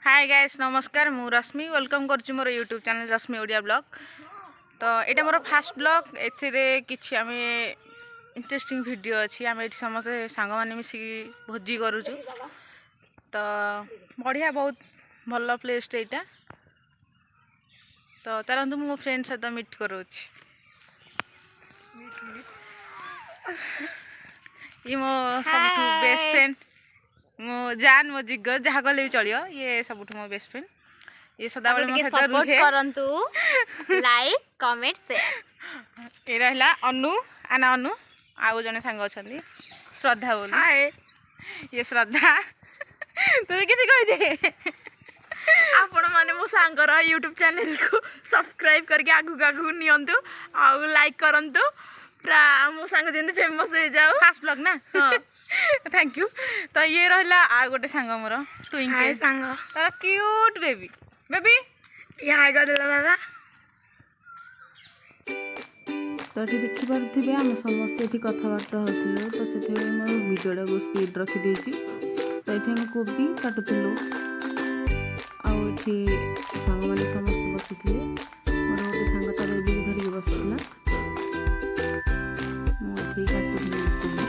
Hi guys नमस्कार मु रश्मि welcome करछु मोर YouTube channel रश्मि Odia blog. तो एटा मोर फास्ट ब्लॉग एथिरे किछि आमे इंटरेस्टिंग वीडियो अछि। आमे एठी समस्त सांग माने मिसी भोजी करूछु। तो बढ़िया बहुत भल प्लेस एटा। तो चलंतु मो फ्रेंड सहित मीट करूछि। ये मो सब बेस्ट फ्रेंड मो जान मो जिगर जहा गले भी चलियो। ये सब मो बेस्ट फ्रेंड ये सदाबळे मो सहित रुहे करंतु लाइक कमेंट शेयर। ये रहला अनु आना अनु आउ जने संग अछंदी श्रद्धा बोली। हाय ये श्रद्धा तू किसी कहि दे आपण माने मो सांगर यूट्यूब चैनल को सब्सक्राइब करके आगु आगु नियंतु आ लाइक करंतु प्रा मो सांग जेंद फेमस हो जाओ फास्ट ब्लॉग ना। हां थैंक यू। तो ये रहला आ गोटे सांग मोर ट्विंकल सांग तारा क्यूट बेबी बेबी ये हाय गदला बाबा। तो ये देखि पारथिबे हम समस्त एठी कथावार्ता होथिलो। तो सेथे मोर वीडियोटा को स्पीड रखि देछि। तो एठी हम कोबी काटुथिलो आ एठी सांग माने समस्त बसिथिले। मोर गोटे सांग तार बेबी धरि बसिथिला मो एठी काटुथिलो कोबी।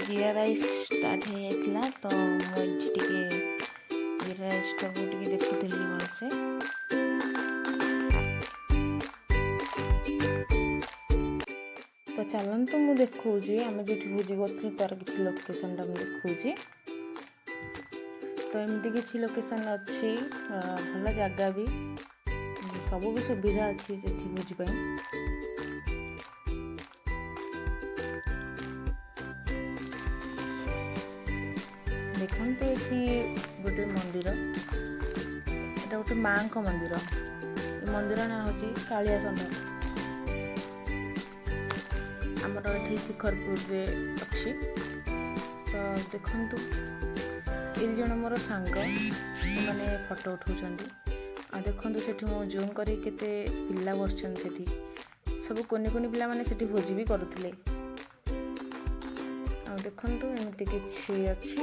जीरा राइस स्टार्ट हो जाइला। तो मुझे जीरा राइस को देखुली भलसे। तो चलतु मुझे देखी आम जो भोजी कर तार किसी लोकेशन देखी। तो एमती किसी लोकेशन अच्छी भल जगह भी सब भी सुविधा अच्छी से भोजी पाई। देखते ये गोटे मंदिर एटा गोटे माँ को मंदिर। ये मंदिर ना हूँ कालिया सन्धान आमर ये शिखरपुर रे अच्छी। तो देखंतु ये जन मोर सांग मैंने फोटो उठाऊँ। देखंतु सेठी मो जूम करी केते पिला बसछन सेठी सब कोनी कोनी पिला माने सेठी भोजी भी करुथिले। आ देखंतु एमती किछि अछि।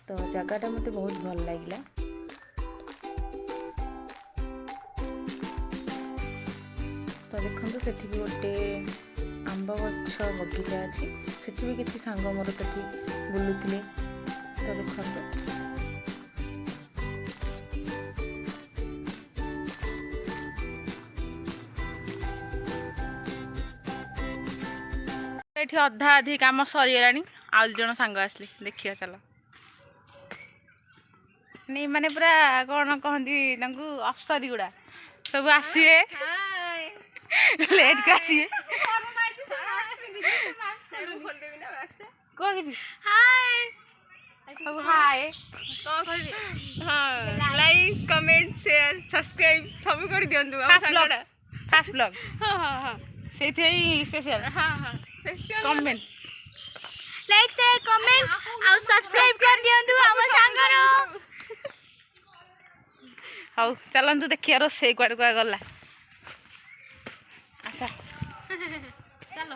तो जगहटा मते बहुत भल लागिला। तो देखंतु सेठी भी गोटे आंब गछ बगीचा अछि। सेठी भी किछि सांग मोर सेठी बुलुथिले। तो देखंतु एठी अधा अधि काम सरीगलानी। आउ जण सांग आसली देखिया चलो नहीं माने पूरा कौन कहती अफसरी गुड़ा सब आसिए लेट के आसिए लाइक कमेंट शेयर सब्सक्राइब सब कर दियंतु फास्ट ब्लॉग। हां हां हां सेथे स्पेशल हां हां कमेंट लाइक शेयर कमेंट आ सब्सक्राइब कर दियंतु हम सांगर। हाउ चलंतु देखिया रोसे कुआड कुआ गला आशा चलो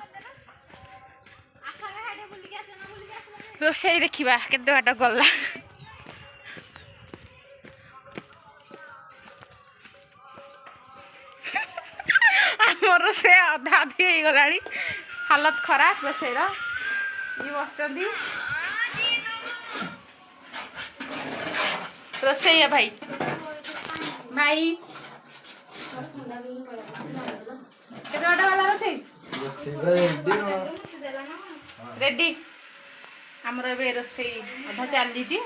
आखा हाडे बुली के आसे ना बुली के आसे रोसे देखिबा केते बाटा गला। हमर से आधा आधी हो गलानी हालत खराब रोसेर। ये बसचंदी रोसैया भाई भाई केते बाटा गला रोसे रेडी हमर एबे रोसे आधा चली जी।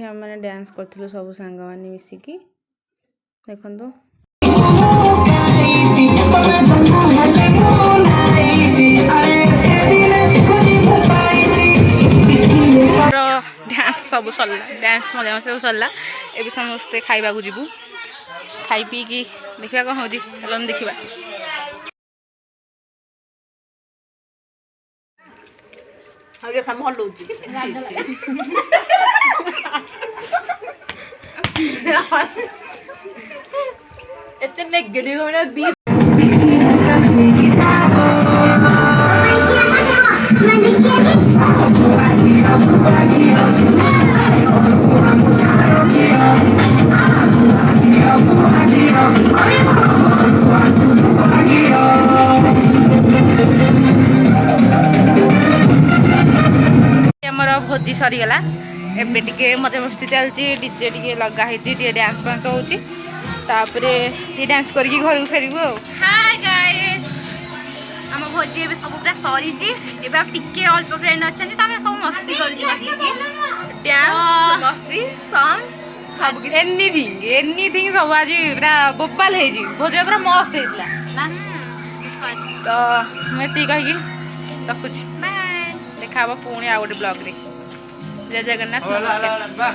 आम मैंने डांस करथिलु सब सांग माने मिसिकी देखंतु डांस सब सरला डांस मजा सब सरला ए समस्ते खाइबा को जीवु खाई पी की देखिबा कौन होजी चलन देखिबा अरे हम हल्लो एते नेगेटिव होना बी भोजी सरीगला एबे टिके मजा मस्ती चलची डीजे टिके लगा हेची टिके डांस पांच होची तापरे टी डांस करके घर को फेरबो हाय गाइस हम भोजी एबे सब पूरा सरी जी एबे अब टिके अल्प फ्रेंड अछन त हम सब मस्ती कर जी डांस मस्ती सॉन्ग सब एनीथिंग सब आज पूरा बोपाल हे जी भोज पूरा मस्त हेतला तो मैं ती कहि रखुची बाय देखा पुणी आ गोटे ब्लॉग रे जय जगन्नाथ नमस्कार।